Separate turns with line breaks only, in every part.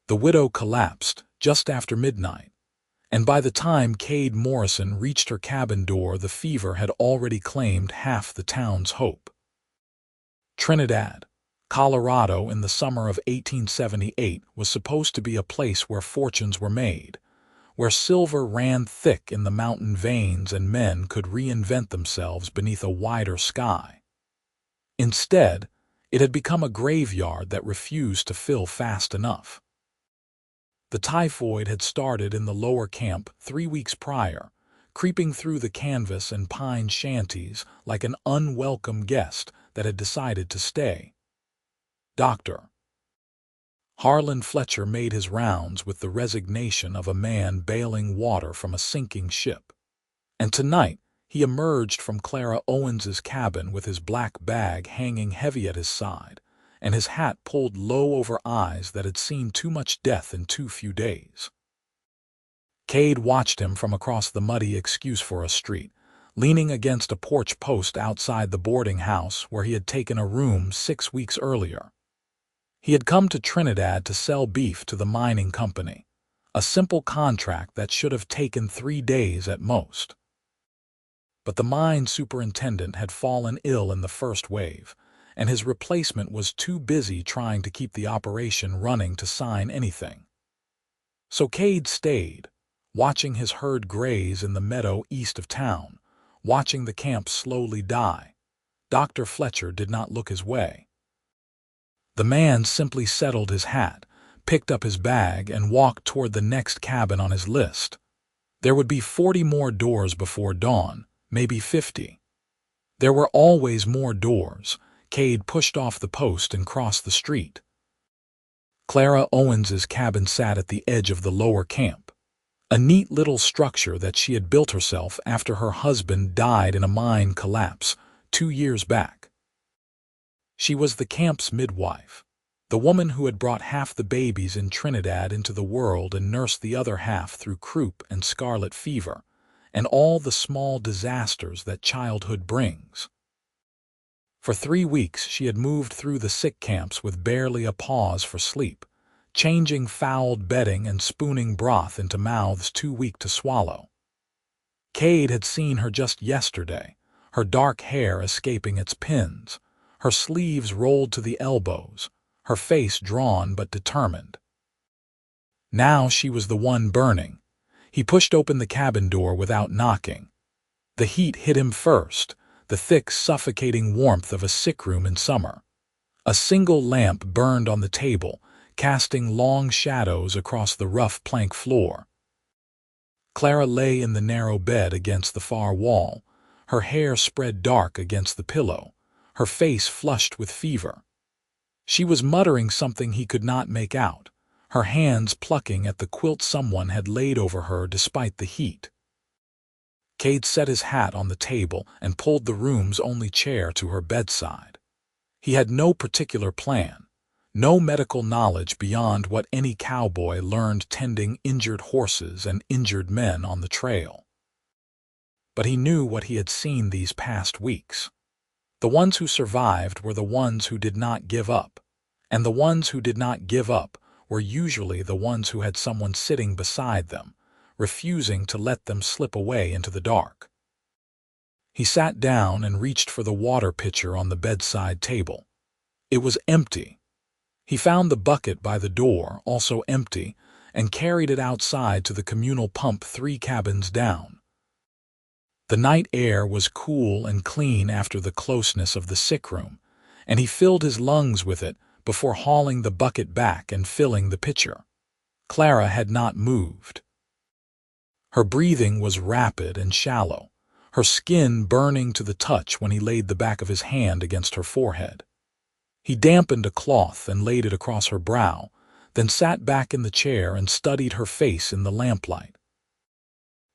The widow collapsed just after midnight, and by the time Cade Morrison reached her cabin door, the fever had already claimed half the town's hope. Trinidad, Colorado in the summer of 1878 was supposed to be a place where fortunes were made, where silver ran thick in the mountain veins and men could reinvent themselves beneath a wider sky. Instead, it had become a graveyard that refused to fill fast enough. The typhoid had started in the lower camp 3 weeks prior, creeping through the canvas and pine shanties like an unwelcome guest that had decided to stay. Dr. Harlan Fletcher made his rounds with the resignation of a man bailing water from a sinking ship. And tonight, he emerged from Clara Owens's cabin with his black bag hanging heavy at his side, and his hat pulled low over eyes that had seen too much death in too few days. Cade watched him from across the muddy excuse for a street, leaning against a porch post outside the boarding house where he had taken a room 6 weeks earlier. He had come to Trinidad to sell beef to the mining company, a simple contract that should have taken 3 days at most. But the mine superintendent had fallen ill in the first wave, and his replacement was too busy trying to keep the operation running to sign anything. So Cade stayed, watching his herd graze in the meadow east of town, watching the camp slowly die. Dr. Fletcher did not look his way. The man simply settled his hat, picked up his bag, and walked toward the next cabin on his list. There would be 40 more doors before dawn, maybe 50. There were always more doors. Cade pushed off the post and crossed the street. Clara Owens's cabin sat at the edge of the lower camp, a neat little structure that she had built herself after her husband died in a mine collapse 2 years back. She was the camp's midwife, the woman who had brought half the babies in Trinidad into the world and nursed the other half through croup and scarlet fever, and all the small disasters that childhood brings. For 3 weeks she had moved through the sick camps with barely a pause for sleep, changing fouled bedding and spooning broth into mouths too weak to swallow. Cade had seen her just yesterday, her dark hair escaping its pins, her sleeves rolled to the elbows, her face drawn but determined. Now she was the one burning. He pushed open the cabin door without knocking. The heat hit him first, the thick, suffocating warmth of a sickroom in summer. A single lamp burned on the table, casting long shadows across the rough plank floor. Clara lay in the narrow bed against the far wall, her hair spread dark against the pillow, her face flushed with fever. She was muttering something he could not make out, her hands plucking at the quilt someone had laid over her despite the heat. Cade set his hat on the table and pulled the room's only chair to her bedside. He had no particular plan, no medical knowledge beyond what any cowboy learned tending injured horses and injured men on the trail. But he knew what he had seen these past weeks. The ones who survived were the ones who did not give up, and the ones who did not give up were usually the ones who had someone sitting beside them, refusing to let them slip away into the dark. He sat down and reached for the water pitcher on the bedside table. It was empty. He found the bucket by the door, also empty, and carried it outside to the communal pump 3 cabins down. The night air was cool and clean after the closeness of the sickroom, and he filled his lungs with it before hauling the bucket back and filling the pitcher. Clara had not moved. Her breathing was rapid and shallow, her skin burning to the touch when he laid the back of his hand against her forehead. He dampened a cloth and laid it across her brow, then sat back in the chair and studied her face in the lamplight.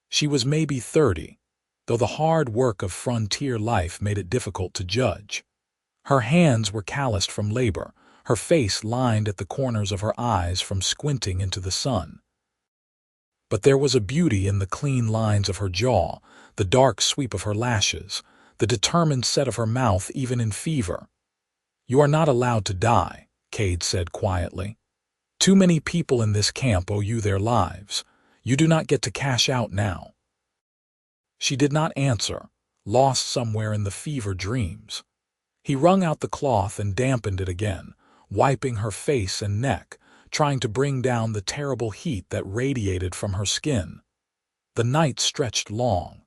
She was maybe 30, though the hard work of frontier life made it difficult to judge. Her hands were calloused from labor, her face lined at the corners of her eyes from squinting into the sun. But there was a beauty in the clean lines of her jaw, the dark sweep of her lashes, the determined set of her mouth even in fever. "You are not allowed to die," Cade said quietly. Too many people in this camp owe you their lives. You do not get to cash out now." She did not answer, lost somewhere in the fever dreams. He wrung out the cloth and dampened it again, wiping her face and neck, trying to bring down the terrible heat that radiated from her skin. The night stretched long.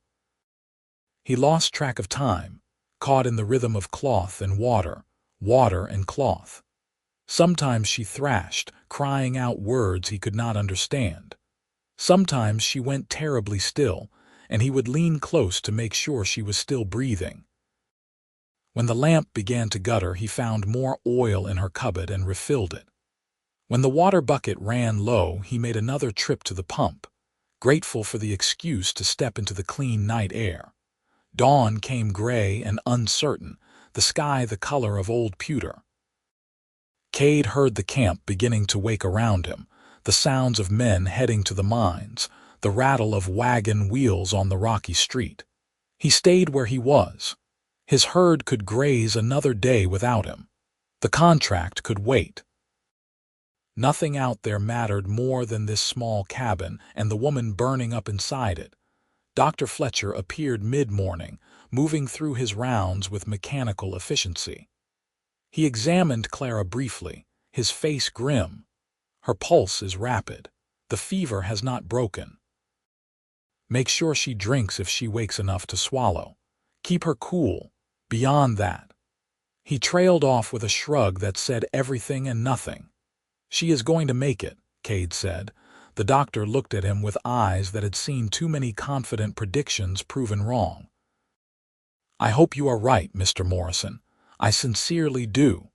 He lost track of time, caught in the rhythm of cloth and water, water and cloth. Sometimes she thrashed, crying out words he could not understand. Sometimes she went terribly still, and he would lean close to make sure she was still breathing. When the lamp began to gutter, he found more oil in her cupboard and refilled it. When the water bucket ran low, he made another trip to the pump, grateful for the excuse to step into the clean night air. Dawn came gray and uncertain, the sky the color of old pewter. Cade heard the camp beginning to wake around him, the sounds of men heading to the mines, the rattle of wagon wheels on the rocky street. He stayed where he was. His herd could graze another day without him. The contract could wait. Nothing out there mattered more than this small cabin and the woman burning up inside it. Dr. Fletcher appeared mid-morning, moving through his rounds with mechanical efficiency. He examined Clara briefly, his face grim. "Her pulse is rapid. The fever has not broken. Make sure she drinks if she wakes enough to swallow. Keep her cool. Beyond that." He trailed off with a shrug that said everything and nothing. "She is going to make it," Cade said. The doctor looked at him with eyes that had seen too many confident predictions proven wrong. "I hope you are right, Mr. Morrison. I sincerely do."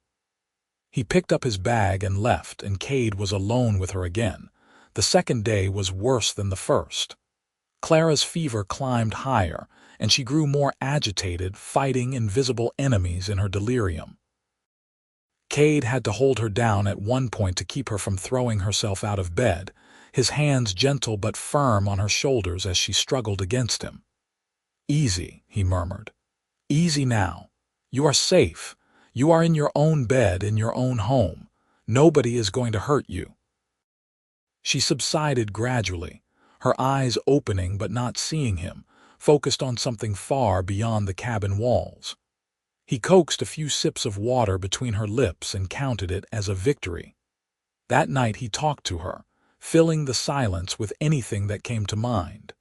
He picked up his bag and left, and Cade was alone with her again. The second day was worse than the first. Clara's fever climbed higher, and she grew more agitated, fighting invisible enemies in her delirium. Cade had to hold her down at one point to keep her from throwing herself out of bed, his hands gentle but firm on her shoulders as she struggled against him. "Easy," he murmured. "Easy now. You are safe. You are in your own bed in your own home. Nobody is going to hurt you." She subsided gradually, her eyes opening but not seeing him, focused on something far beyond the cabin walls. He coaxed a few sips of water between her lips and counted it as a victory. That night he talked to her, filling the silence with anything that came to mind.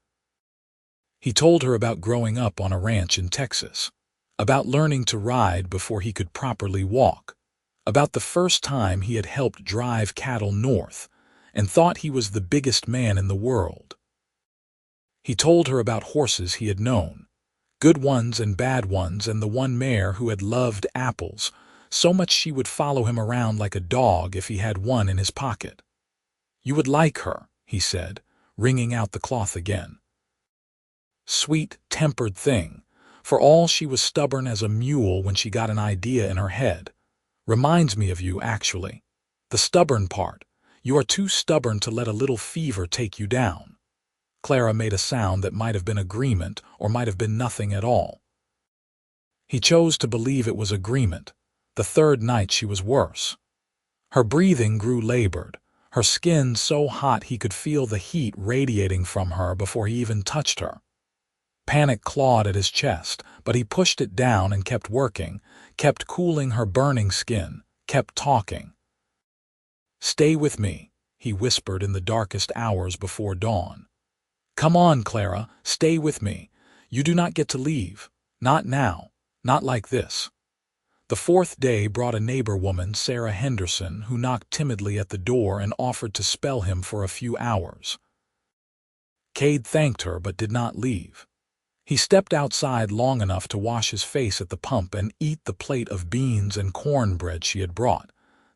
He told her about growing up on a ranch in Texas, about learning to ride before he could properly walk, about the first time he had helped drive cattle north and thought he was the biggest man in the world. He told her about horses he had known, good ones and bad ones, and the one mare who had loved apples so much she would follow him around like a dog if he had one in his pocket. "You would like her," he said, wringing out the cloth again. Sweet, tempered thing. For all she was stubborn as a mule when she got an idea in her head. Reminds me of you, actually. The stubborn part. You are too stubborn to let a little fever take you down. Clara made a sound that might have been agreement or might have been nothing at all. He chose to believe it was agreement. The third night she was worse. Her breathing grew labored, her skin so hot he could feel the heat radiating from her before he even touched her. Panic clawed at his chest, but he pushed it down and kept working, kept cooling her burning skin, kept talking. "Stay with me," he whispered in the darkest hours before dawn. "Come on, Clara, stay with me. You do not get to leave. Not now. Not like this." The fourth day brought a neighbor woman, Sarah Henderson, who knocked timidly at the door and offered to spell him for a few hours. Cade thanked her but did not leave. He stepped outside long enough to wash his face at the pump and eat the plate of beans and cornbread she had brought,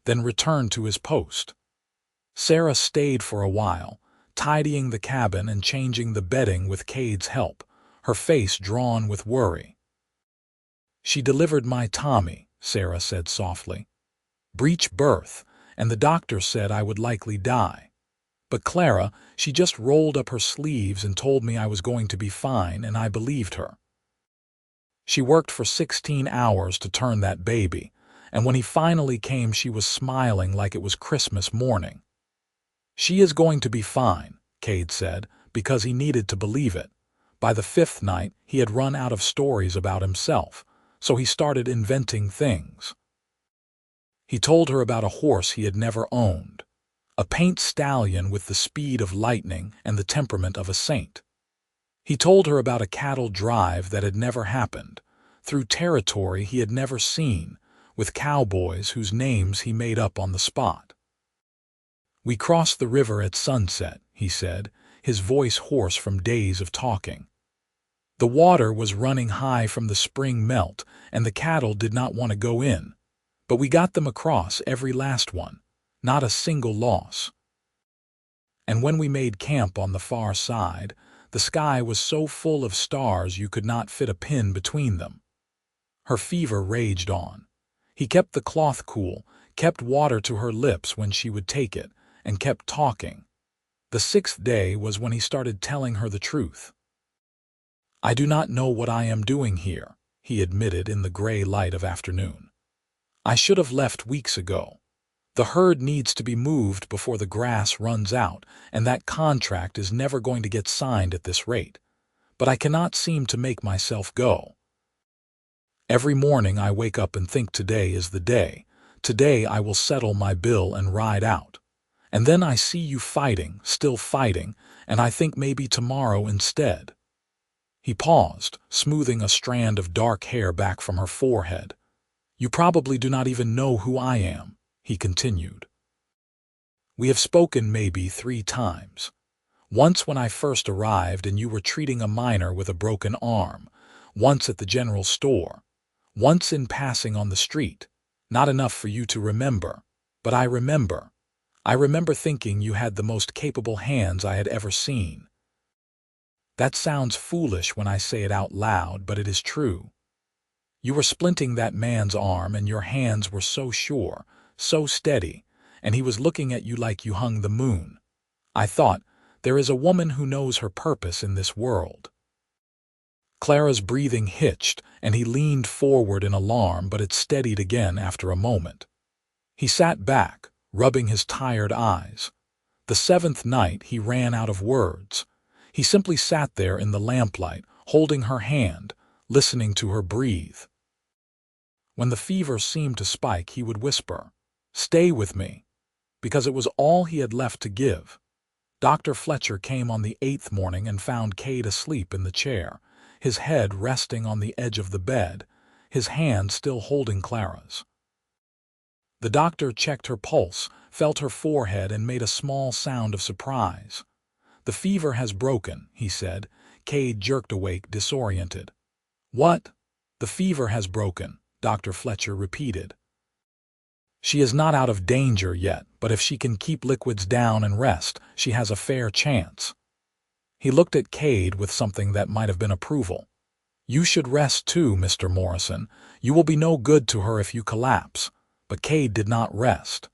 then returned to his post. Sarah stayed for a while, tidying the cabin and changing the bedding with Cade's help, her face drawn with worry. "She delivered my Tommy," Sarah said softly. "Breech birth, and the doctor said I would likely die. But Clara, she just rolled up her sleeves and told me I was going to be fine, and I believed her. She worked for 16 hours to turn that baby, and when he finally came she was smiling like it was Christmas morning. "She is going to be fine," Cade said, because he needed to believe it. By the 5th night, he had run out of stories about himself, so he started inventing things. He told her about a horse he had never owned, a paint stallion with the speed of lightning and the temperament of a saint. He told her about a cattle drive that had never happened, through territory he had never seen, with cowboys whose names he made up on the spot. "We crossed the river at sunset," he said, his voice hoarse from days of talking. "The water was running high from the spring melt, and the cattle did not want to go in. But we got them across, every last one, not a single loss. And when we made camp on the far side, the sky was so full of stars you could not fit a pin between them." Her fever raged on. He kept the cloth cool, kept water to her lips when she would take it, and kept talking. The 6th day was when he started telling her the truth. "I do not know what I am doing here," he admitted in the gray light of afternoon. "I should have left weeks ago. The herd needs to be moved before the grass runs out, and that contract is never going to get signed at this rate. But I cannot seem to make myself go. Every morning I wake up and think today is the day. Today I will settle my bill and ride out. And then I see you fighting, still fighting, and I think maybe tomorrow instead." He paused, smoothing a strand of dark hair back from her forehead. "You probably do not even know who I am," he continued. "We have spoken maybe 3 times. Once when I first arrived and you were treating a miner with a broken arm, once at the general store, once in passing on the street. Not enough for you to remember, but I remember. I remember thinking you had the most capable hands I had ever seen. That sounds foolish when I say it out loud, but it is true. You were splinting that man's arm and your hands were so sure, so steady, and he was looking at you like you hung the moon. I thought, there is a woman who knows her purpose in this world." Clara's breathing hitched, and he leaned forward in alarm, but it steadied again after a moment. He sat back, rubbing his tired eyes. The 7th night he ran out of words. He simply sat there in the lamplight, holding her hand, listening to her breathe. When the fever seemed to spike, he would whisper, "Stay with me," because it was all he had left to give. Dr. Fletcher came on the 8th morning and found Cade asleep in the chair, his head resting on the edge of the bed, his hand still holding Clara's. The doctor checked her pulse, felt her forehead, and made a small sound of surprise. "The fever has broken," he said. Cade jerked awake, disoriented. "What?" "The fever has broken," Dr. Fletcher repeated. "She is not out of danger yet, but if she can keep liquids down and rest, she has a fair chance." He looked at Cade with something that might have been approval. "You should rest too, Mr. Morrison. You will be no good to her if you collapse." But Cade did not rest.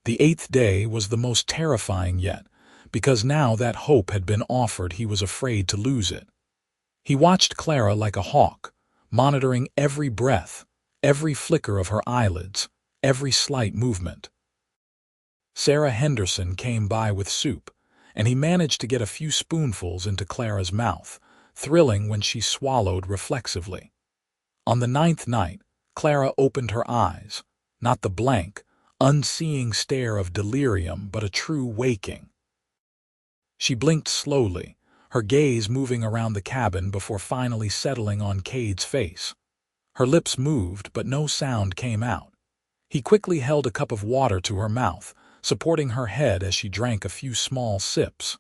The 8th day was the most terrifying yet, because now that hope had been offered he was afraid to lose it. He watched Clara like a hawk, monitoring every breath, every flicker of her eyelids, every slight movement. Sarah Henderson came by with soup, and he managed to get a few spoonfuls into Clara's mouth, thrilling when she swallowed reflexively. On the 9th night, Clara opened her eyes, not the blank, unseeing stare of delirium, but a true waking. She blinked slowly, her gaze moving around the cabin before finally settling on Cade's face. Her lips moved, but no sound came out. He quickly held a cup of water to her mouth, supporting her head as she drank a few small sips.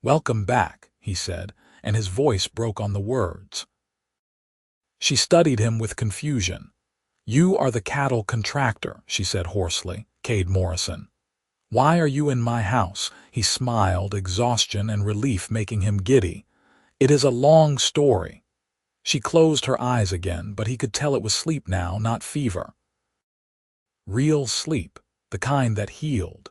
"Welcome back," he said, and his voice broke on the words. She studied him with confusion. "You are the cattle contractor," she said hoarsely, "Cade Morrison. Why are you in my house?" He smiled, exhaustion and relief making him giddy. "It is a long story." She closed her eyes again, but he could tell it was sleep now, not fever. Real sleep, the kind that healed.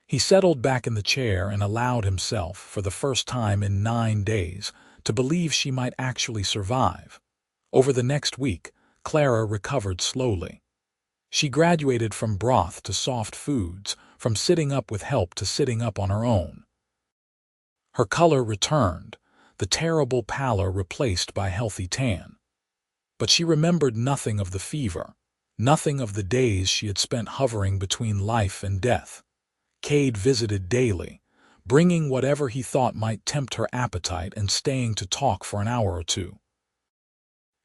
He settled back in the chair and allowed himself, for the first time in 9 days, to believe she might actually survive. Over the next week, Clara recovered slowly. She graduated from broth to soft foods, from sitting up with help to sitting up on her own. Her color returned, the terrible pallor replaced by healthy tan. But she remembered nothing of the fever, nothing of the days she had spent hovering between life and death. Cade visited daily, bringing whatever he thought might tempt her appetite and staying to talk for an hour or two.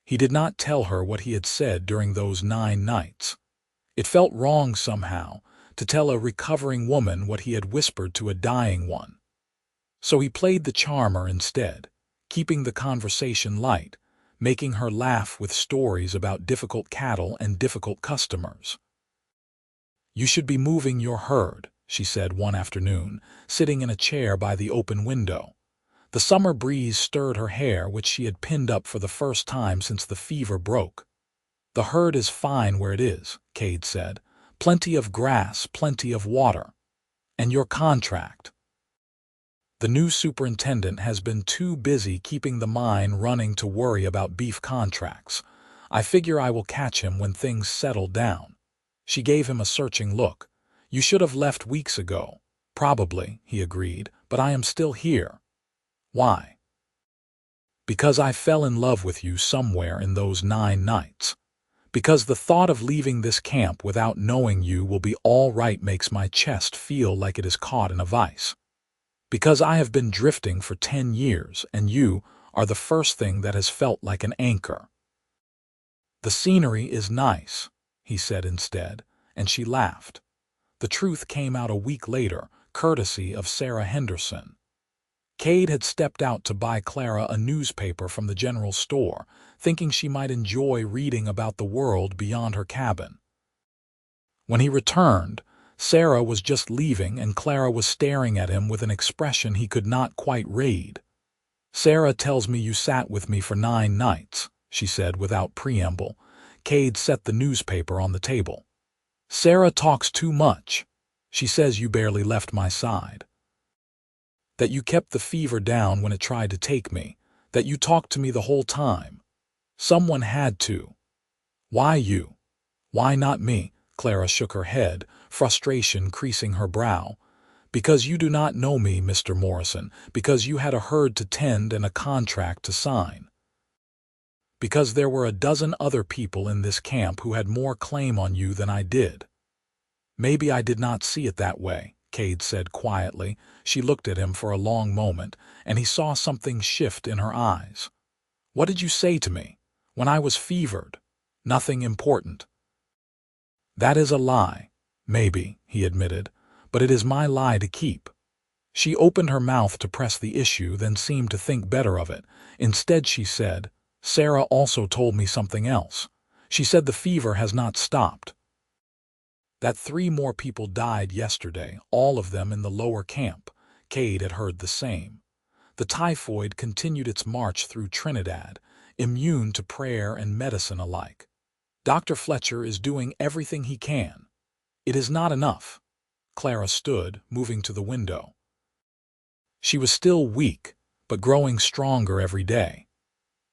He did not tell her what he had said during those 9 nights. It felt wrong somehow to tell a recovering woman what he had whispered to a dying one. So he played the charmer instead, keeping the conversation light, making her laugh with stories about difficult cattle and difficult customers. "You should be moving your herd," she said one afternoon, sitting in a chair by the open window. The summer breeze stirred her hair, which she had pinned up for the first time since the fever broke. "The herd is fine where it is," Cade said. "Plenty of grass, plenty of water. And your contract." The new superintendent has been too busy keeping the mine running to worry about beef contracts. I figure I will catch him when things settle down. She gave him a searching look. "You should have left weeks ago." "Probably," he agreed, "but I am still here." "Why?" "Because I fell in love with you somewhere in those 9 nights. Because the thought of leaving this camp without knowing you will be all right makes my chest feel like it is caught in a vice. Because I have been drifting for 10 years, and you are the first thing that has felt like an anchor." "The scenery is nice," he said instead, and she laughed. The truth came out a week later, courtesy of Sarah Henderson. Cade had stepped out to buy Clara a newspaper from the general store, thinking she might enjoy reading about the world beyond her cabin. When he returned, Sarah was just leaving and Clara was staring at him with an expression he could not quite read. "Sarah tells me you sat with me for 9 nights, she said without preamble. Cade set the newspaper on the table. "Sarah talks too much. She says you barely left my side. That you kept the fever down when it tried to take me. That you talked to me the whole time. Someone had to. Why you? Why not me?" Clara shook her head, frustration creasing her brow. "Because you do not know me, Mr. Morrison. Because you had a herd to tend and a contract to sign. Because there were a dozen other people in this camp who had more claim on you than I did." "Maybe I did not see it that way," Cade said quietly. She looked at him for a long moment, and he saw something shift in her eyes. "What did you say to me? When I was fevered? Nothing important." "That is a lie, maybe," he admitted, "but it is my lie to keep." She opened her mouth to press the issue, then seemed to think better of it. Instead she said, "Sarah also told me something else. She said the fever has not stopped. That 3 more people died yesterday, all of them in the lower camp." Cade had heard the same. The typhoid continued its march through Trinidad, immune to prayer and medicine alike. "Dr. Fletcher is doing everything he can. It is not enough." Clara stood, moving to the window. She was still weak, but growing stronger every day.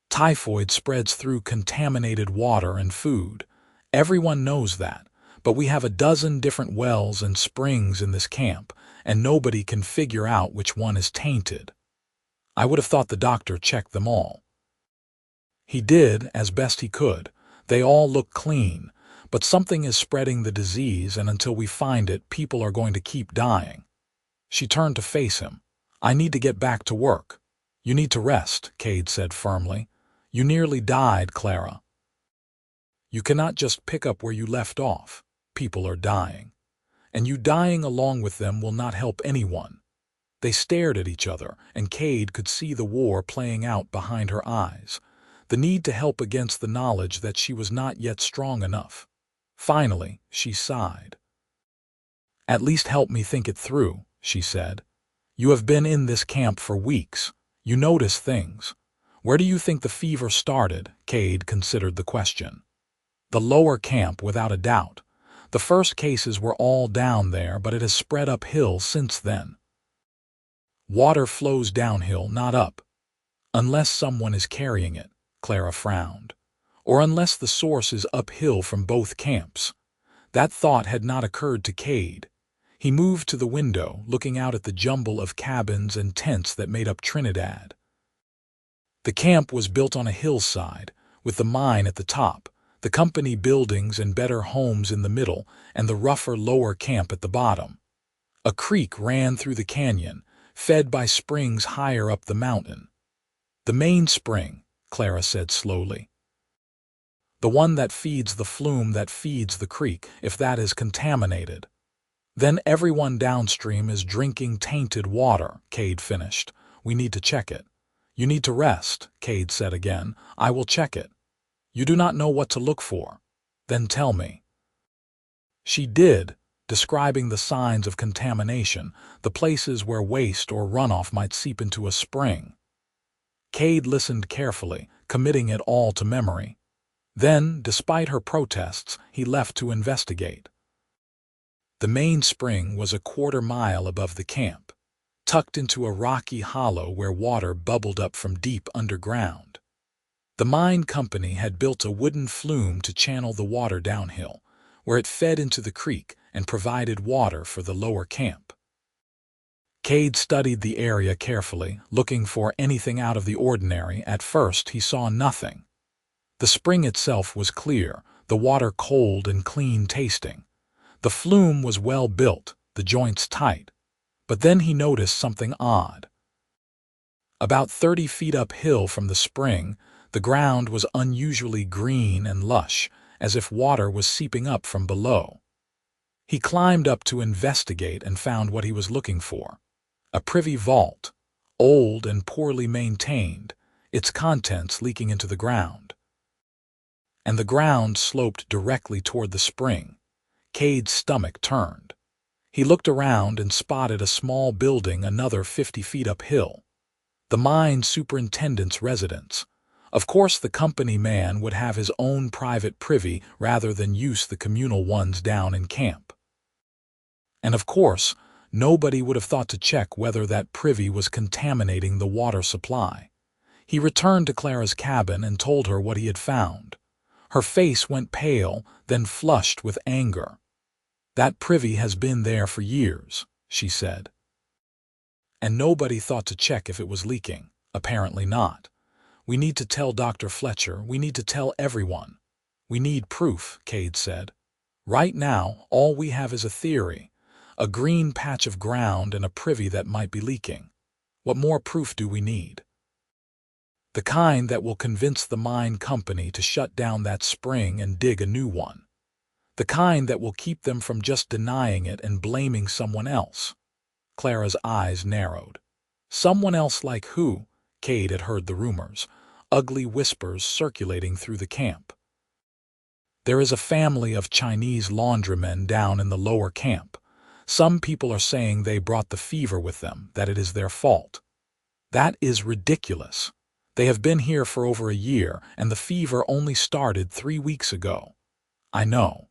"Typhoid spreads through contaminated water and food. Everyone knows that, but we have a dozen different wells and springs in this camp, and nobody can figure out which one is tainted. I would have thought the doctor checked them all." He did, as best he could. "They all look clean, but something is spreading the disease, and until we find it, people are going to keep dying." She turned to face him. "I need to get back to work." "You need to rest," Cade said firmly. "You nearly died, Clara. You cannot just pick up where you left off. People are dying. And you dying along with them will not help anyone." They stared at each other, and Cade could see the war playing out behind her eyes, the need to help against the knowledge that she was not yet strong enough. Finally, she sighed. "At least help me think it through," she said. "You have been in this camp for weeks. You notice things. Where do you think the fever started?" Cade considered the question. "The lower camp, without a doubt. The first cases were all down there, but it has spread uphill since then." "Water flows downhill, not up. Unless someone is carrying it," Clara frowned. "Or unless the source is uphill from both camps." That thought had not occurred to Cade. He moved to the window, looking out at the jumble of cabins and tents that made up Trinidad. The camp was built on a hillside, with the mine at the top, the company buildings and better homes in the middle, and the rougher lower camp at the bottom. A creek ran through the canyon, fed by springs higher up the mountain. "The main spring," Clara said slowly. "The one that feeds the flume that feeds the creek, if that is contaminated. Then everyone downstream is drinking tainted water," Cade finished. "We need to check it." "You need to rest," Cade said again. "I will check it." "You do not know what to look for." "Then tell me." She did, describing the signs of contamination, the places where waste or runoff might seep into a spring. Cade listened carefully, committing it all to memory. Then, despite her protests, he left to investigate. The main spring was a quarter-mile above the camp, tucked into a rocky hollow where water bubbled up from deep underground. The mine company had built a wooden flume to channel the water downhill, where it fed into the creek and provided water for the lower camp. Cade studied the area carefully, looking for anything out of the ordinary. At first, he saw nothing. The spring itself was clear, the water cold and clean tasting. The flume was well built, the joints tight. But then he noticed something odd. About 30 feet uphill from the spring, the ground was unusually green and lush, as if water was seeping up from below. He climbed up to investigate and found what he was looking for. A privy vault, old and poorly maintained, its contents leaking into the ground. And the ground sloped directly toward the spring. Cade's stomach turned. He looked around and spotted a small building another 50 feet uphill. The mine superintendent's residence. Of course, the company man would have his own private privy rather than use the communal ones down in camp. And of course, nobody would have thought to check whether that privy was contaminating the water supply. He returned to Clara's cabin and told her what he had found. Her face went pale, then flushed with anger. "That privy has been there for years," she said. "And nobody thought to check if it was leaking. Apparently not. We need to tell Dr. Fletcher. We need to tell everyone." "We need proof," Cade said. "Right now, all we have is a theory. A green patch of ground and a privy that might be leaking. What more proof do we need? The kind that will convince the mine company to shut down that spring and dig a new one. The kind that will keep them from just denying it and blaming someone else." Clara's eyes narrowed. Someone else like who? Cade had heard the rumors, ugly whispers circulating through the camp. "There is a family of Chinese laundrymen down in the lower camp. Some people are saying they brought the fever with them, that it is their fault." "That is ridiculous. They have been here for over a year, and the fever only started 3 weeks ago." "I know.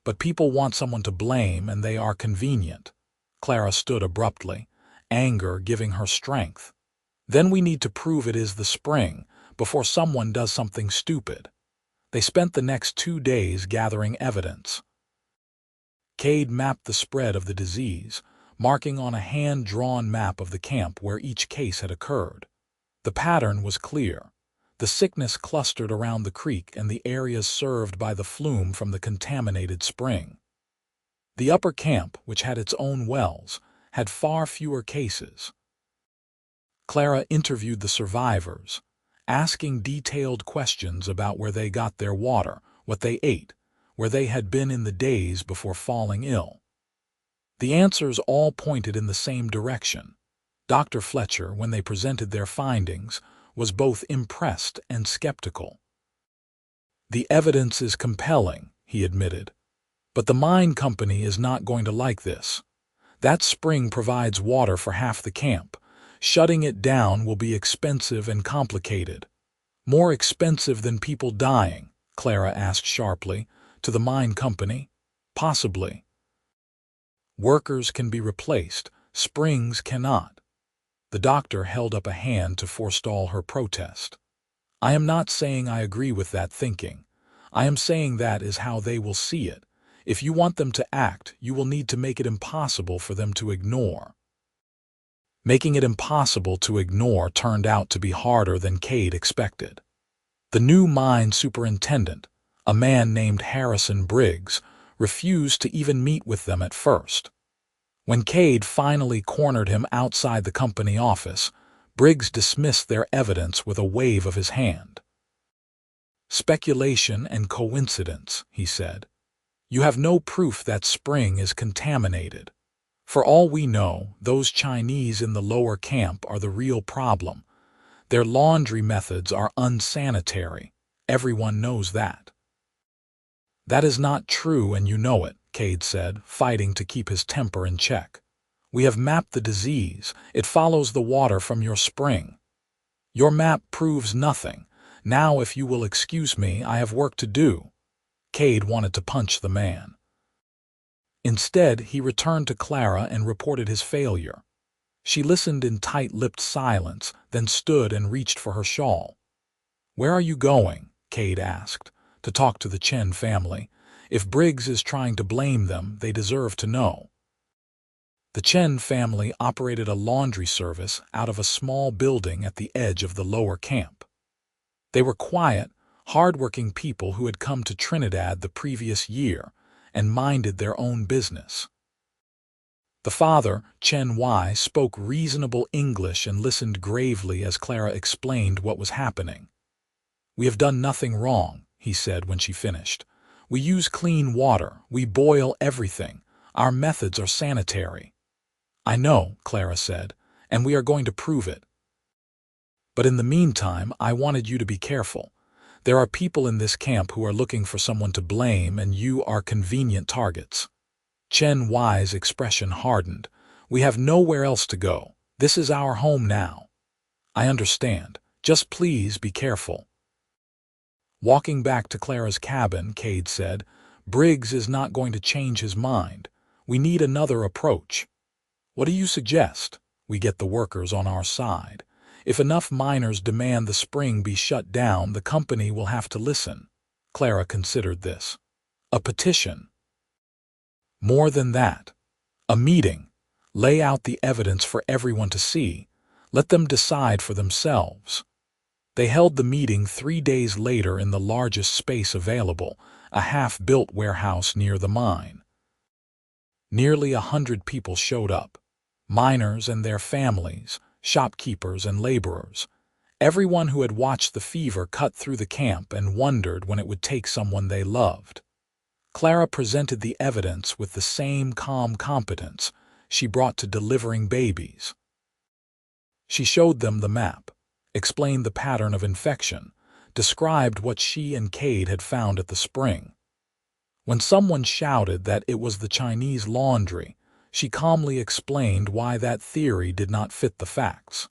But people want someone to blame, and they are convenient." Clara stood abruptly, anger giving her strength. "Then we need to prove it is the spring, before someone does something stupid." They spent the next 2 days gathering evidence. Cade mapped the spread of the disease, marking on a hand-drawn map of the camp where each case had occurred. The pattern was clear. The sickness clustered around the creek and the areas served by the flume from the contaminated spring. The upper camp, which had its own wells, had far fewer cases. Clara interviewed the survivors, asking detailed questions about where they got their water, what they ate, where they had been in the days before falling ill. The answers all pointed in the same direction. Dr. Fletcher, when they presented their findings, was both impressed and skeptical. "The evidence is compelling," he admitted. "But the mine company is not going to like this. That spring provides water for half the camp. Shutting it down will be expensive and complicated." "More expensive than people dying?" Clara asked sharply. "To the mine company?" "Possibly. Workers can be replaced. Springs cannot." The doctor held up a hand to forestall her protest. "I am not saying I agree with that thinking. I am saying that is how they will see it. If you want them to act, you will need to make it impossible for them to ignore. Making it impossible to ignore turned out to be harder than Cade expected. The new mine superintendent, a man named Harrison Briggs, refused to even meet with them at first. When Cade finally cornered him outside the company office, Briggs dismissed their evidence with a wave of his hand. "Speculation and coincidence," he said. "You have no proof that spring is contaminated. For all we know, those Chinese in the lower camp are the real problem. Their laundry methods are unsanitary. Everyone knows that." "That is not true, and you know it," Cade said, fighting to keep his temper in check. "We have mapped the disease. It follows the water from your spring." "Your map proves nothing. Now, if you will excuse me, I have work to do." Cade wanted to punch the man. Instead, he returned to Clara and reported his failure. She listened in tight-lipped silence, then stood and reached for her shawl. "Where are you going?" Cade asked. "To talk to the Chen family. If Briggs is trying to blame them, they deserve to know." The Chen family operated a laundry service out of a small building at the edge of the lower camp. They were quiet, hard-working people who had come to Trinidad the previous year and minded their own business. The father, Chen Wai, spoke reasonable English and listened gravely as Clara explained what was happening. "We have done nothing wrong," he said when she finished. "We use clean water. We boil everything. Our methods are sanitary." "I know," Clara said, "and we are going to prove it. But in the meantime, I wanted you to be careful. There are people in this camp who are looking for someone to blame, and you are convenient targets." Chen Wai's expression hardened. "We have nowhere else to go. This is our home now." "I understand. Just please be careful." Walking back to Clara's cabin, Cade said, "Briggs is not going to change his mind. We need another approach." "What do you suggest?" "We get the workers on our side. If enough miners demand the spring be shut down, the company will have to listen." Clara considered this. "A petition." "More than that. A meeting. Lay out the evidence for everyone to see. Let them decide for themselves." They held the meeting 3 days later in the largest space available, a half-built warehouse near the mine. Nearly 100 people showed up. Miners and their families, shopkeepers and laborers. Everyone who had watched the fever cut through the camp and wondered when it would take someone they loved. Clara presented the evidence with the same calm competence she brought to delivering babies. She showed them the map, explained the pattern of infection, described what she and Cade had found at the spring. When someone shouted that it was the Chinese laundry, she calmly explained why that theory did not fit the facts.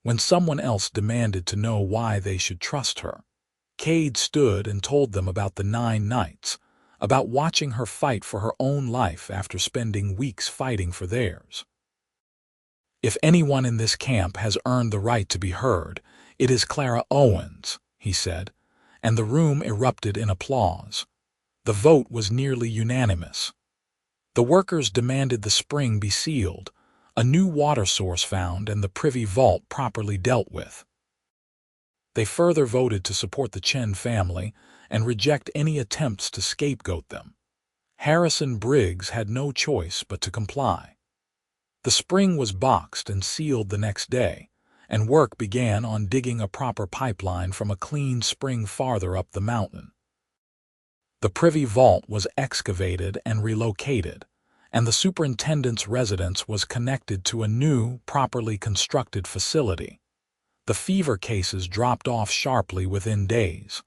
When someone else demanded to know why they should trust her, Cade stood and told them about the 9 nights, about watching her fight for her own life after spending weeks fighting for theirs. "If anyone in this camp has earned the right to be heard, it is Clara Owens," he said, and the room erupted in applause. The vote was nearly unanimous. The workers demanded the spring be sealed, a new water source found, and the privy vault properly dealt with. They further voted to support the Chen family and reject any attempts to scapegoat them. Harrison Briggs had no choice but to comply. The spring was boxed and sealed the next day, and work began on digging a proper pipeline from a clean spring farther up the mountain. The privy vault was excavated and relocated, and the superintendent's residence was connected to a new, properly constructed facility. The fever cases dropped off sharply within days.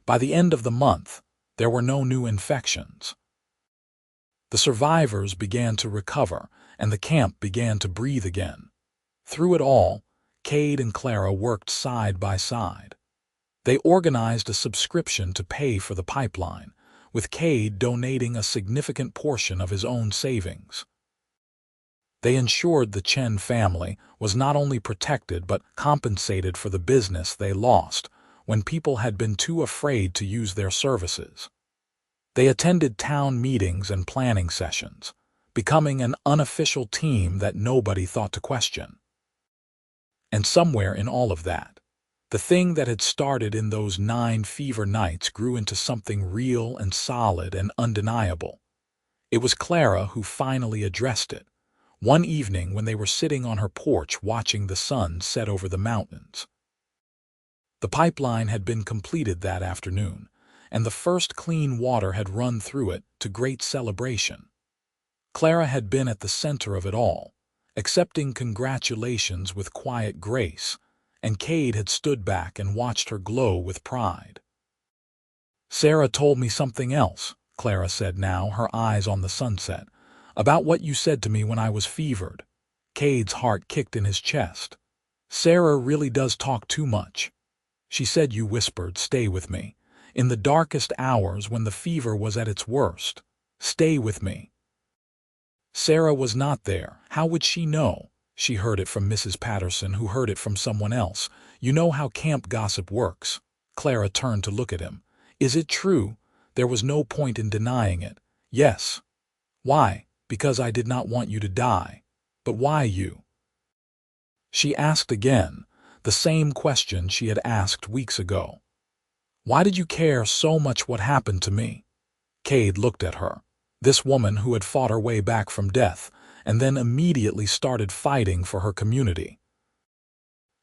By the end of the month, there were no new infections. The survivors began to recover, and the camp began to breathe again. Through it all, Cade and Clara worked side by side. They organized a subscription to pay for the pipeline, with Cade donating a significant portion of his own savings. They ensured the Chen family was not only protected but compensated for the business they lost when people had been too afraid to use their services. They attended town meetings and planning sessions, becoming an unofficial team that nobody thought to question. And somewhere in all of that, the thing that had started in those 9 fever nights grew into something real and solid and undeniable. It was Clara who finally addressed it, one evening when they were sitting on her porch watching the sun set over the mountains. The pipeline had been completed that afternoon, and the first clean water had run through it to great celebration. Clara had been at the center of it all, accepting congratulations with quiet grace, and Cade had stood back and watched her glow with pride. "Sarah told me something else," Clara said now, her eyes on the sunset, "about what you said to me when I was fevered." Cade's heart kicked in his chest. "Sarah really does talk too much. She said you whispered, 'Stay with me,' in the darkest hours when the fever was at its worst. Stay with me." Sarah was not there. How would she know? She heard it from Mrs. Patterson, who heard it from someone else. You know how camp gossip works. Clara turned to look at him. "Is it true?" There was no point in denying it. "Yes." "Why?" "Because I did not want you to die." "But why you?" She asked again, the same question she had asked weeks ago. "Why did you care so much what happened to me?" Cade looked at her. This woman who had fought her way back from death, and then immediately started fighting for her community.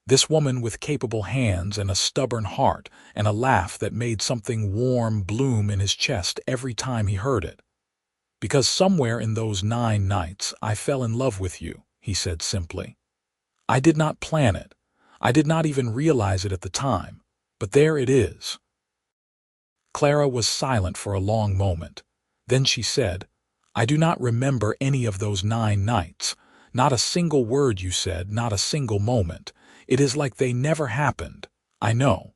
This woman with capable hands and a stubborn heart and a laugh that made something warm bloom in his chest every time he heard it. "Because somewhere in those 9 nights I fell in love with you," he said simply. "I did not plan it. I did not even realize it at the time. But there it is." Clara was silent for a long moment. Then she said, "I do not remember any of those 9 nights. Not a single word you said, not a single moment. It is like they never happened. I know."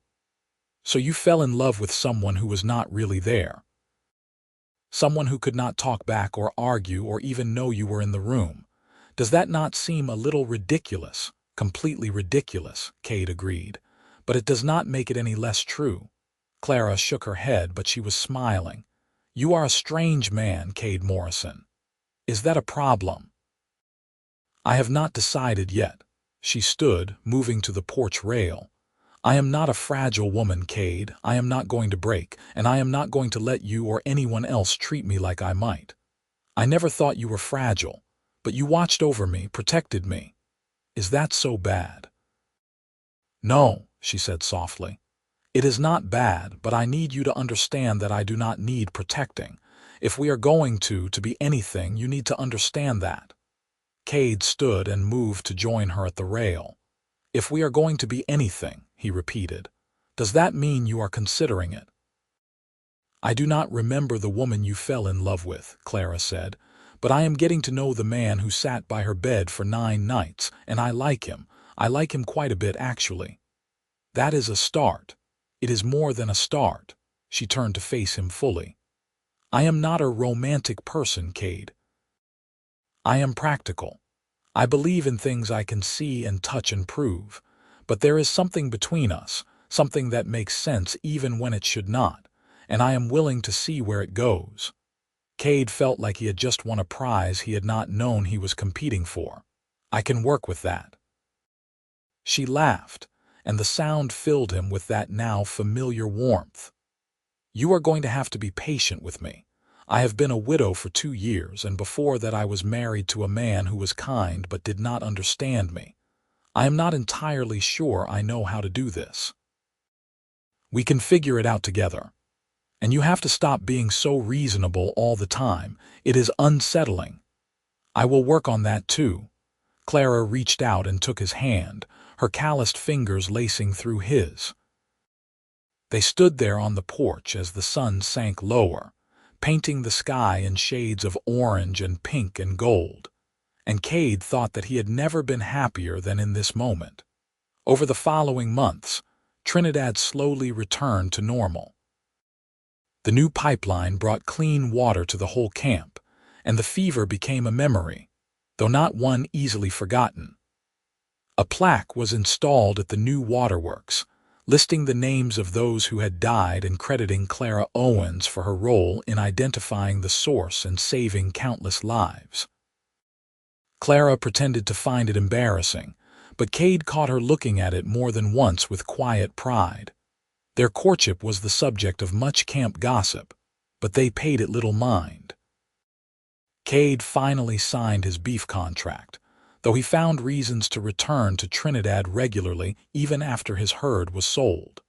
"So you fell in love with someone who was not really there? Someone who could not talk back or argue or even know you were in the room. Does that not seem a little ridiculous?" "Completely ridiculous," Cade agreed. "But it does not make it any less true." Clara shook her head, but she was smiling. "You are a strange man, Cade Morrison. Is that a problem?" "I have not decided yet." She stood, moving to the porch rail. "I am not a fragile woman, Cade. I am not going to break, and I am not going to let you or anyone else treat me like I might. I never thought you were fragile, but you watched over me, protected me. Is that so bad?" "No," she said softly. "It is not bad, but I need you to understand that I do not need protecting. If we are going to be anything, you need to understand that." Cade stood and moved to join her at the rail. "If we are going to be anything," he repeated. "Does that mean you are considering it?" "I do not remember the woman you fell in love with," Clara said, "but I am getting to know the man who sat by her bed for 9 nights, and I like him. I like him quite a bit, actually." "That is a start." "It is more than a start." She turned to face him fully. "I am not a romantic person, Cade. I am practical. I believe in things I can see and touch and prove. But there is something between us, something that makes sense even when it should not, and I am willing to see where it goes." Cade felt like he had just won a prize he had not known he was competing for. "I can work with that." She laughed, and the sound filled him with that now familiar warmth. "You are going to have to be patient with me. I have been a widow for 2 years, and before that I was married to a man who was kind but did not understand me. I am not entirely sure I know how to do this. We can figure it out together. And you have to stop being so reasonable all the time. It is unsettling." "I will work on that too." Clara reached out and took his hand, her calloused fingers lacing through his. They stood there on the porch as the sun sank lower, painting the sky in shades of orange and pink and gold. And Cade thought that he had never been happier than in this moment. Over the following months, Trinidad slowly returned to normal. The new pipeline brought clean water to the whole camp, and the fever became a memory, though not one easily forgotten. A plaque was installed at the new waterworks, listing the names of those who had died and crediting Clara Owens for her role in identifying the source and saving countless lives. Clara pretended to find it embarrassing, but Cade caught her looking at it more than once with quiet pride. Their courtship was the subject of much camp gossip, but they paid it little mind. Cade finally signed his beef contract, though he found reasons to return to Trinidad regularly even after his herd was sold.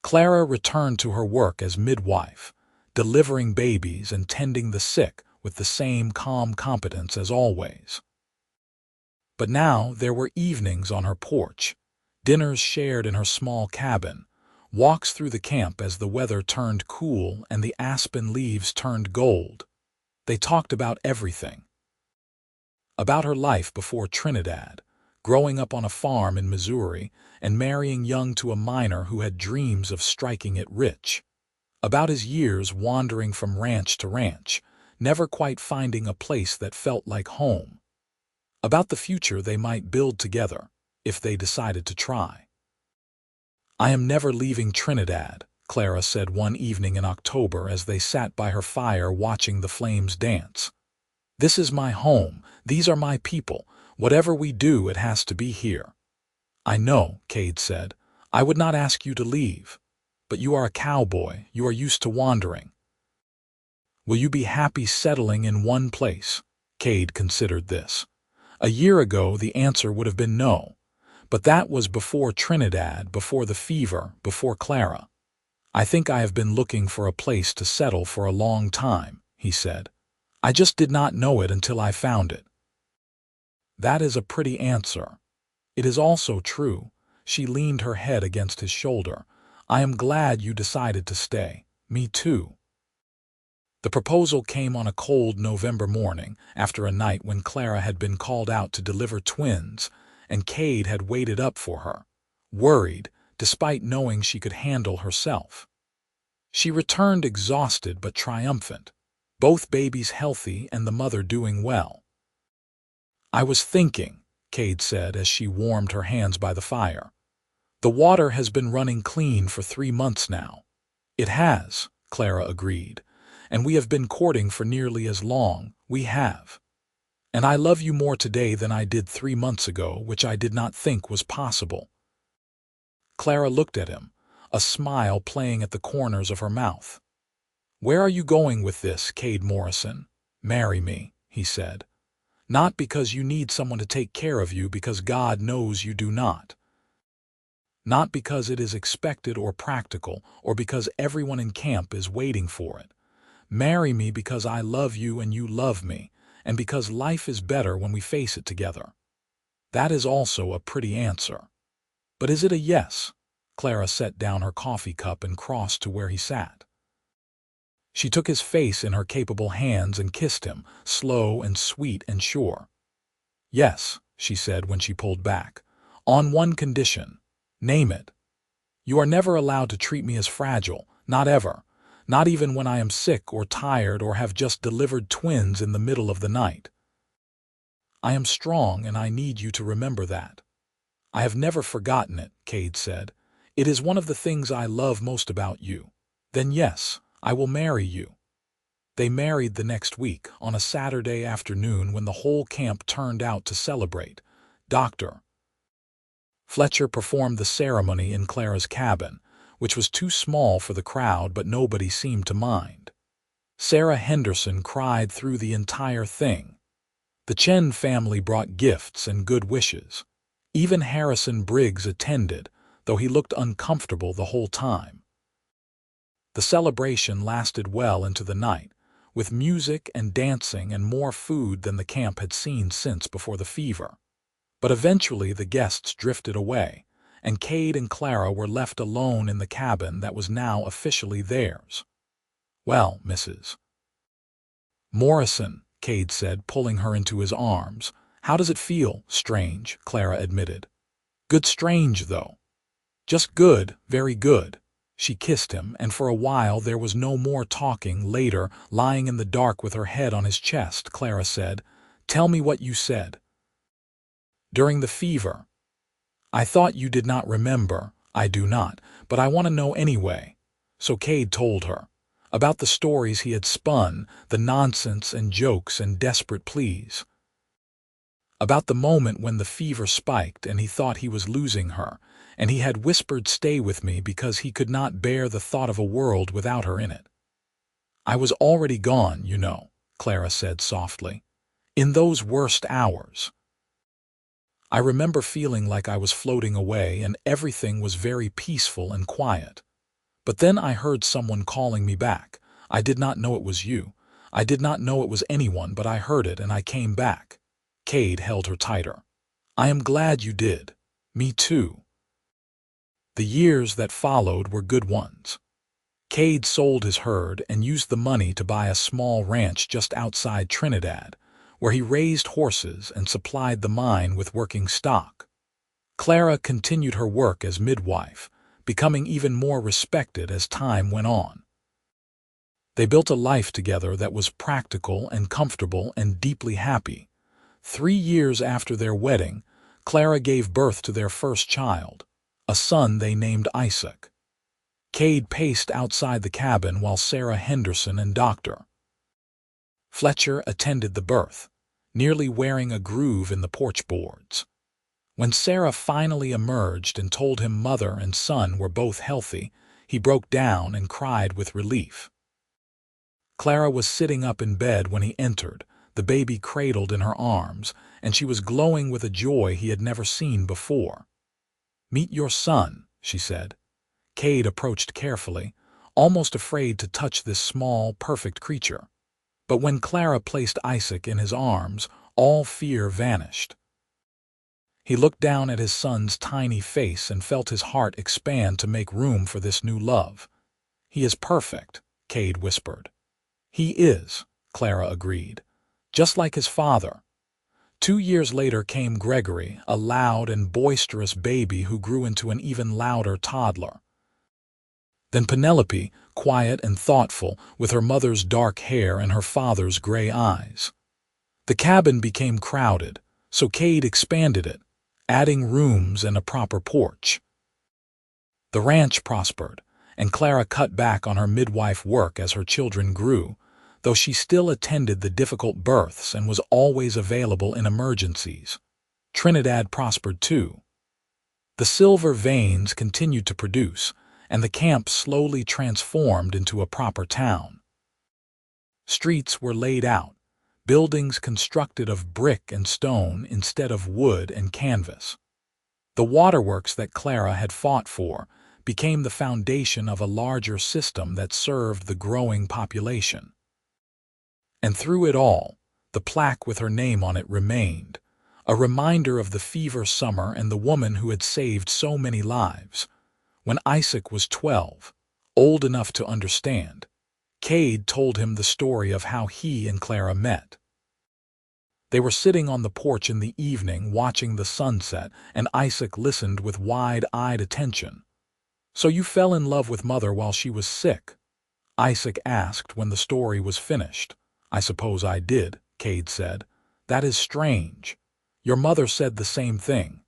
Clara returned to her work as midwife, delivering babies and tending the sick with the same calm competence as always. But now there were evenings on her porch, dinners shared in her small cabin, walks through the camp as the weather turned cool and the aspen leaves turned gold. They talked about everything. About her life before Trinidad, growing up on a farm in Missouri and marrying young to a miner who had dreams of striking it rich. About his years wandering from ranch to ranch, never quite finding a place that felt like home. About the future they might build together, if they decided to try. "I am never leaving Trinidad," Clara said one evening in October as they sat by her fire watching the flames dance. "This is my home, these are my people, whatever we do it has to be here." "I know," Cade said. "I would not ask you to leave. But you are a cowboy, you are used to wandering." "Will you be happy settling in one place?" Cade considered this. A year ago the answer would have been no, but that was before Trinidad, before the fever, before Clara. "I think I have been looking for a place to settle for a long time," he said. "I just did not know it until I found it." "That is a pretty answer. It is also true." She leaned her head against his shoulder. "I am glad you decided to stay. Me too." The proposal came on a cold November morning, after a night when Clara had been called out to deliver twins, and Cade had waited up for her, worried, despite knowing she could handle herself. She returned exhausted but triumphant, both babies healthy and the mother doing well. "I was thinking," Cade said as she warmed her hands by the fire. "The water has been running clean for 3 months now." "It has," Clara agreed. "And we have been courting for nearly as long, we have. And I love you more today than I did 3 months ago, which I did not think was possible." Clara looked at him, a smile playing at the corners of her mouth. "Where are you going with this, Cade Morrison?" "Marry me," he said. "Not because you need someone to take care of you, because God knows you do not. Not because it is expected or practical, or because everyone in camp is waiting for it. Marry me because I love you and you love me, and because life is better when we face it together." That is also a pretty answer. But is it a yes? Clara set down her coffee cup and crossed to where he sat. She took his face in her capable hands and kissed him, slow and sweet and sure. "Yes," she said when she pulled back. "On one condition. Name it. You are never allowed to treat me as fragile, not ever. Not even when I am sick or tired or have just delivered twins in the middle of the night. I am strong and I need you to remember that." "I have never forgotten it," Cade said. "It is one of the things I love most about you." "Then yes, I will marry you." They married the next week, on a Saturday afternoon when the whole camp turned out to celebrate. Dr. Fletcher performed the ceremony in Clara's cabin, which was too small for the crowd, but nobody seemed to mind. Sarah Henderson cried through the entire thing. The Chen family brought gifts and good wishes. Even Harrison Briggs attended, though he looked uncomfortable the whole time. The celebration lasted well into the night, with music and dancing and more food than the camp had seen since before the fever. But eventually the guests drifted away, and Cade and Clara were left alone in the cabin that was now officially theirs. "Well, Mrs. Morrison," Cade said, pulling her into his arms. "How does it feel?" "Strange," Clara admitted. "Good strange, though." "Just good, very good." She kissed him, and for a while there was no more talking. Later, lying in the dark with her head on his chest, Clara said, "Tell me what you said." "During the fever. I thought you did not remember. "I do not, but I want to know anyway." So Cade told her about the stories he had spun, the nonsense and jokes and desperate pleas. About the moment when the fever spiked and he thought he was losing her, and he had whispered stay with me because he could not bear the thought of a world without her in it. "I was already gone, you know," Clara said softly. "In those worst hours. I remember feeling like I was floating away and everything was very peaceful and quiet. But then I heard someone calling me back. I did not know it was you. I did not know it was anyone, but I heard it and I came back." Cade held her tighter. "I am glad you did. Me too." The years that followed were good ones. Cade sold his herd and used the money to buy a small ranch just outside Trinidad, where he raised horses and supplied the mine with working stock. Clara continued her work as midwife, becoming even more respected as time went on. They built a life together that was practical and comfortable and deeply happy. 3 years after their wedding, Clara gave birth to their first child, a son they named Isaac. Cade paced outside the cabin while Sarah Henderson and Dr. Fletcher attended the birth, nearly wearing a groove in the porch boards. When Sarah finally emerged and told him mother and son were both healthy, he broke down and cried with relief. Clara was sitting up in bed when he entered, the baby cradled in her arms, and she was glowing with a joy he had never seen before. "Meet your son," she said. Cade approached carefully, almost afraid to touch this small, perfect creature. But when Clara placed Isaac in his arms, all fear vanished. He looked down at his son's tiny face and felt his heart expand to make room for this new love. "He is perfect," Cade whispered. "He is," Clara agreed, "just like his father." 2 years later came Gregory, a loud and boisterous baby who grew into an even louder toddler. Then Penelope, quiet and thoughtful, with her mother's dark hair and her father's gray eyes. The cabin became crowded, so Cade expanded it, adding rooms and a proper porch. The ranch prospered, and Clara cut back on her midwife work as her children grew, though she still attended the difficult births and was always available in emergencies. Trinidad prospered too. The silver veins continued to produce, and the camp slowly transformed into a proper town. Streets were laid out, buildings constructed of brick and stone instead of wood and canvas. The waterworks that Clara had fought for became the foundation of a larger system that served the growing population. And through it all, the plaque with her name on it remained, a reminder of the fever summer and the woman who had saved so many lives. When Isaac was 12, old enough to understand, Cade told him the story of how he and Clara met. They were sitting on the porch in the evening watching the sunset, and Isaac listened with wide-eyed attention. "So you fell in love with Mother while she was sick?" Isaac asked when the story was finished. "I suppose I did," Cade said. "That is strange. Your mother said the same thing."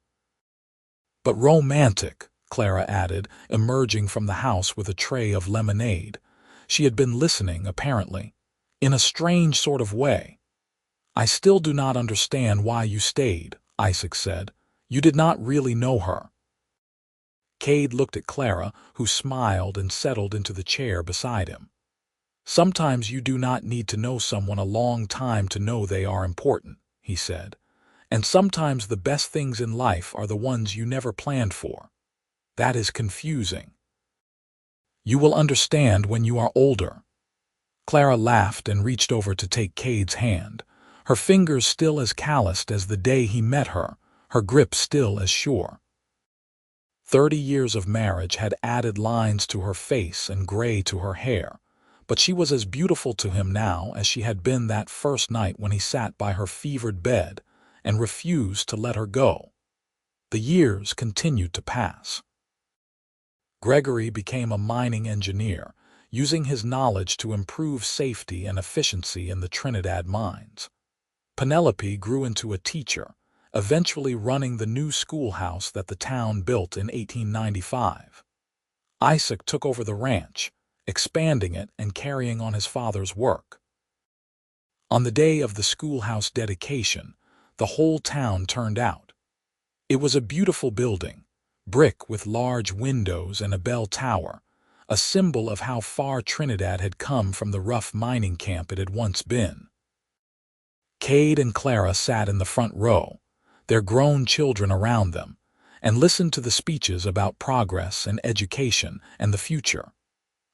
"But romantic," Clara added, emerging from the house with a tray of lemonade. She had been listening, apparently, in a strange sort of way. "I still do not understand why you stayed," Isaac said. "You did not really know her." Cade looked at Clara, who smiled and settled into the chair beside him. "Sometimes you do not need to know someone a long time to know they are important," he said. "And sometimes the best things in life are the ones you never planned for. That is confusing. You will understand when you are older." Clara laughed and reached over to take Cade's hand, her fingers still as calloused as the day he met her, her grip still as sure. 30 years of marriage had added lines to her face and gray to her hair, but she was as beautiful to him now as she had been that first night when he sat by her fevered bed and refused to let her go. The years continued to pass. Gregory became a mining engineer, using his knowledge to improve safety and efficiency in the Trinidad mines. Penelope grew into a teacher, eventually running the new schoolhouse that the town built in 1895. Isaac took over the ranch, expanding it and carrying on his father's work. On the day of the schoolhouse dedication, the whole town turned out. It was a beautiful building, brick with large windows and a bell tower, a symbol of how far Trinidad had come from the rough mining camp it had once been. Cade and Clara sat in the front row, their grown children around them, and listened to the speeches about progress and education and the future.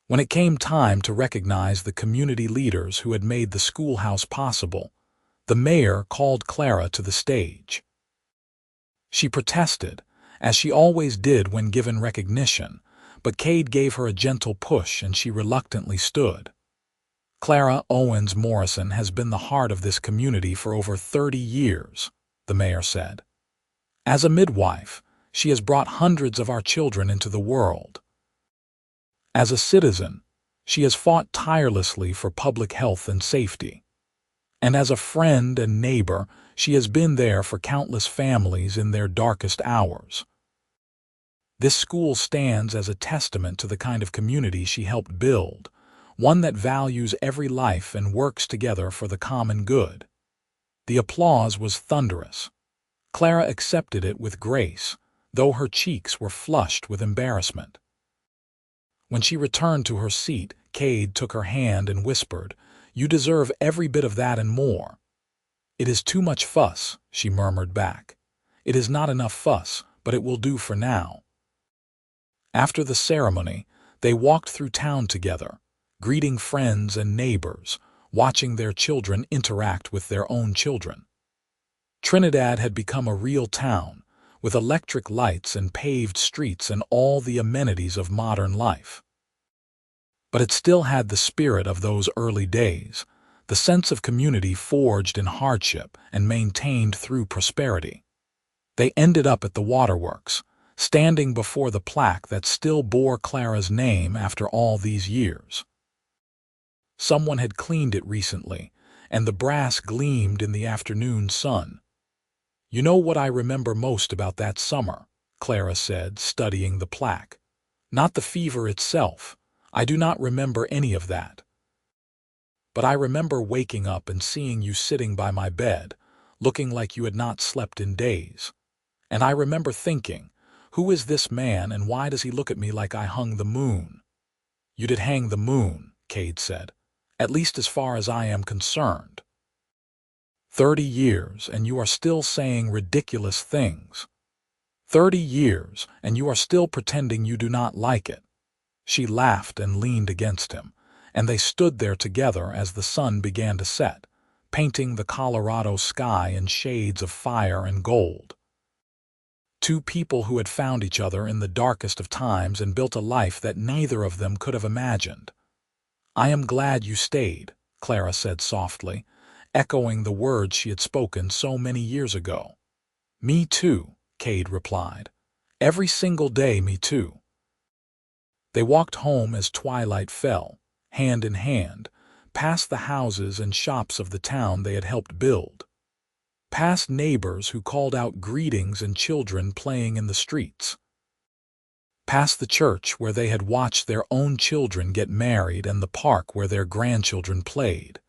When it came time to recognize the community leaders who had made the schoolhouse possible, the mayor called Clara to the stage. She protested, as she always did when given recognition, but Cade gave her a gentle push and she reluctantly stood. Clara Owens Morrison has been the heart of this community for over 30 years, the mayor said. As a midwife, she has brought hundreds of our children into the world. As a citizen, she has fought tirelessly for public health and safety. And as a friend and neighbor, she has been there for countless families in their darkest hours. This school stands as a testament to the kind of community she helped build, one that values every life and works together for the common good. The applause was thunderous. Clara accepted it with grace, though her cheeks were flushed with embarrassment. When she returned to her seat, Cade took her hand and whispered, "You deserve every bit of that and more." "It is too much fuss," she murmured back. "It is not enough fuss, but it will do for now." After the ceremony, they walked through town together, greeting friends and neighbors, watching their children interact with their own children. Trinidad had become a real town, with electric lights and paved streets and all the amenities of modern life. But it still had the spirit of those early days, the sense of community forged in hardship and maintained through prosperity. They ended up at the waterworks, standing before the plaque that still bore Clara's name after all these years. Someone had cleaned it recently, and the brass gleamed in the afternoon sun. "You know what I remember most about that summer," Clara said, studying the plaque. "Not the fever itself. I do not remember any of that. But I remember waking up and seeing you sitting by my bed, looking like you had not slept in days. And I remember thinking, who is this man and why does he look at me like I hung the moon?" "You did hang the moon," Cade said, "at least as far as I am concerned. 30 years and you are still saying ridiculous things. 30 years and you are still pretending you do not like it." She laughed and leaned against him, and they stood there together as the sun began to set, painting the Colorado sky in shades of fire and gold. Two people who had found each other in the darkest of times and built a life that neither of them could have imagined. "I am glad you stayed," Clara said softly, echoing the words she had spoken so many years ago. "Me too," Cade replied. "Every single day, me too." They walked home as twilight fell, hand in hand, past the houses and shops of the town they had helped build. Past neighbors who called out greetings and children playing in the streets. Past the church where they had watched their own children get married and the park where their grandchildren played.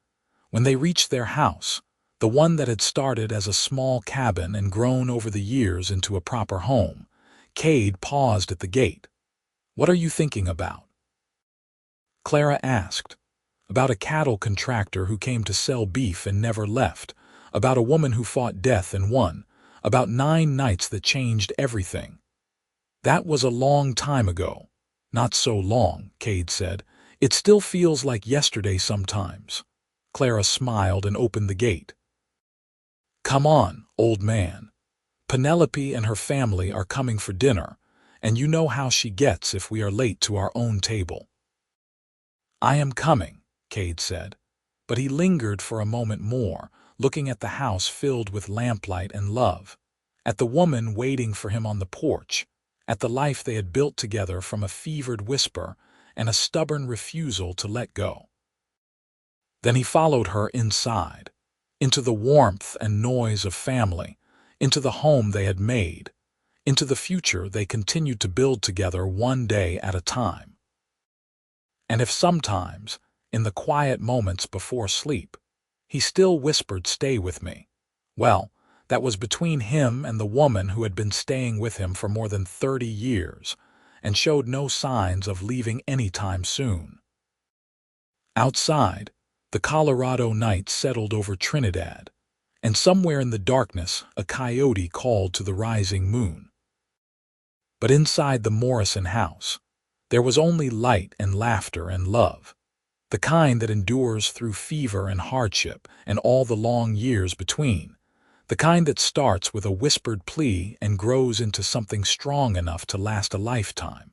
When they reached their house, the one that had started as a small cabin and grown over the years into a proper home, Cade paused at the gate. "What are you thinking about?" Clara asked. "About a cattle contractor who came to sell beef and never left, about a woman who fought death and won, about 9 nights that changed everything." "That was a long time ago." "Not so long," Cade said. "It still feels like yesterday sometimes." Clara smiled and opened the gate. "Come on, old man. Penelope and her family are coming for dinner, and you know how she gets if we are late to our own table." "I am coming," Cade said, but he lingered for a moment more, looking at the house filled with lamplight and love, at the woman waiting for him on the porch, at the life they had built together from a fevered whisper and a stubborn refusal to let go. Then he followed her inside, into the warmth and noise of family, into the home they had made, into the future they continued to build together one day at a time. And if sometimes, in the quiet moments before sleep, he still whispered, "Stay with me," well, that was between him and the woman who had been staying with him for more than 30 years and showed no signs of leaving any time soon. Outside, the Colorado night settled over Trinidad, and somewhere in the darkness a coyote called to the rising moon. But inside the Morrison house, there was only light and laughter and love, the kind that endures through fever and hardship and all the long years between, the kind that starts with a whispered plea and grows into something strong enough to last a lifetime.